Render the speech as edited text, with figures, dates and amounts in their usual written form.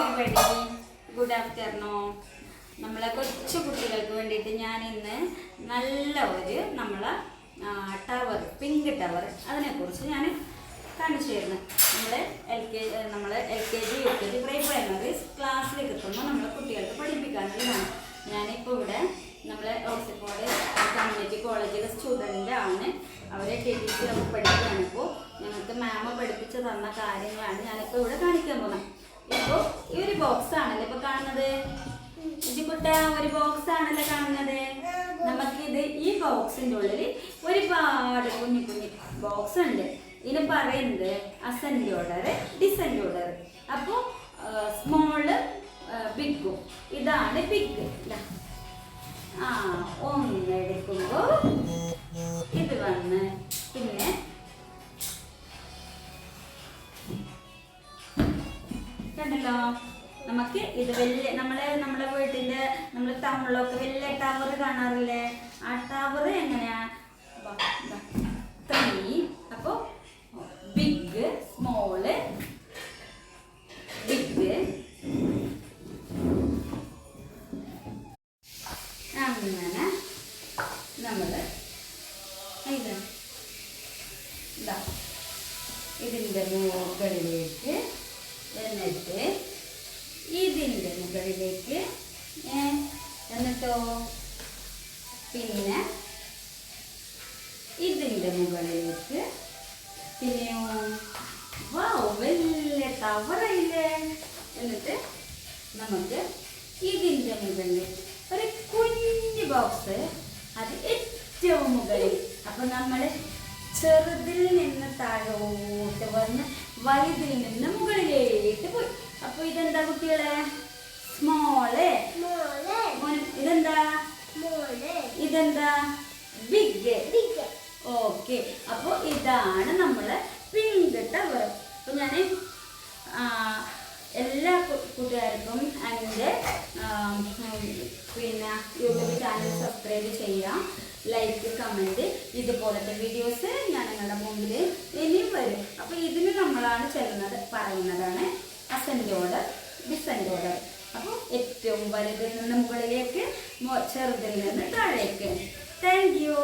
everybody, good afternoon. നമ്മളെ കൊച്ചു കുട്ടികൾക്ക് വേണ്ടിയിട്ട് ഞാൻ ഇന്ന് നല്ല ഒരു ടവർ, പിങ്ക് ടവർ, അതിനെക്കുറിച്ച് ഞാൻ കാണിച്ചു തരുന്നു. നമ്മൾ L K G U K G primary ക്ലാസ്സിലേക്ക് എത്തുമ്പോൾ നമ്മളെ കുട്ടികൾക്ക് പഠിപ്പിക്കാനുള്ളതാണ്. ഞാനിപ്പോൾ ഇവിടെ നമ്മളെ ഓക്സിഫോർഡ് കമ്മ്യൂണിറ്റി കോളേജിലെ സ്റ്റുഡൻ്റ് ആണ്. അവരെ ടിടിസി പഠിക്കുകയാണ്. ഇപ്പോൾ ഞങ്ങൾക്ക് മാമ പഠിപ്പിച്ച് തന്ന കാര്യങ്ങളാണ് ഞാനിപ്പോൾ ഇവിടെ കാണിക്കാൻ പോകുന്നത്. ഇപ്പോൾ ഈ ഒരു ബോക്സ് ആണല്ലോ ഇപ്പോൾ കാണുന്നത്. ഇജിക്കുട്ട, ഒരു ബോക്സ് ആണല്ലോ കാണുന്നത്. നമുക്കിത് ഈ ബോക്സിൻ്റെ ഉള്ളിൽ ഒരുപാട് കുഞ്ഞു കുഞ്ഞു ബോക്സ് ഉണ്ട്. ഇതിന് പറയുന്നത് അസെൻഡ് ഓർഡർ, ഡിസെൻഡ് ഓർഡർ. അപ്പോൾ സ്മോള് ബിഗും, ഇതാണ് ബിഗ്. ഒന്നെടുക്കുമ്പോൾ ഇത് വന്ന് പിന്നെ കണ്ടല്ലോ. നമുക്ക് ഇത് വലിയ നമ്മളെ വീട്ടിൻ്റെ നമ്മൾ ടൗണിലൊക്കെ വലിയ ടവർ കാണാറില്ലേ? ആ ടവർ എങ്ങനെയാ? 3. അപ്പോൾ ബിഗ്, സ്മോള്, ബിഗ്, അങ്ങനെ നമ്മൾ ഇതിൻ്റെ മുകളിലേക്ക് എന്നിട്ട് ഇതിൻ്റെ മുകളിലേക്ക് എന്നിട്ടോ പിന്നെ ഇതിൻ്റെ മുകളിലേക്ക് പിന്നെയോ വലിയ ടവറായില്ലേ. എന്നിട്ട് നമുക്ക് ഇതിൻ്റെ മുകളിൽ ഒരു കുഞ്ഞു ബോക്സ്, അത് ഏറ്റവും മുകളിൽ. അപ്പം നമ്മൾ ചെറുതിൽ നിന്ന് താഴോട്ട് വന്ന് വലുതിൽ നിന്ന് മുകളിലേക്ക് പോയി. അപ്പോൾ ഇതെന്താ കുട്ടികളെ? സ്മോള്. ഇതെന്താ? ബിഗ്. ഓക്കെ. അപ്പോൾ ഇതാണ് നമ്മളെ പിങ്ക് ടവർ. അപ്പോൾ ഞാൻ എല്ലാ കൂട്ടുകാർക്കും എൻ്റെ പിന്നെ യൂട്യൂബ് ചാനൽ സബ്സ്ക്രൈബ് ചെയ്യാം, ലൈക്ക്, കമൻറ്റ്. ഇതുപോലത്തെ വീഡിയോസ് ഞാൻ നിങ്ങളുടെ മുമ്പിൽ ഇനിയും വരും. അപ്പോൾ ഇതിന് നമ്മളാണ് പറയുന്നതാണ് അസെൻഡ് ഓർഡർ, ഡിസെൻഡ് ഓർഡർ. അപ്പോൾ ഏറ്റവും വലുതിൽ നിന്ന് മുകളിലേക്ക്, ചെറുതിൽ നിന്ന് താഴേക്ക്. Thank you.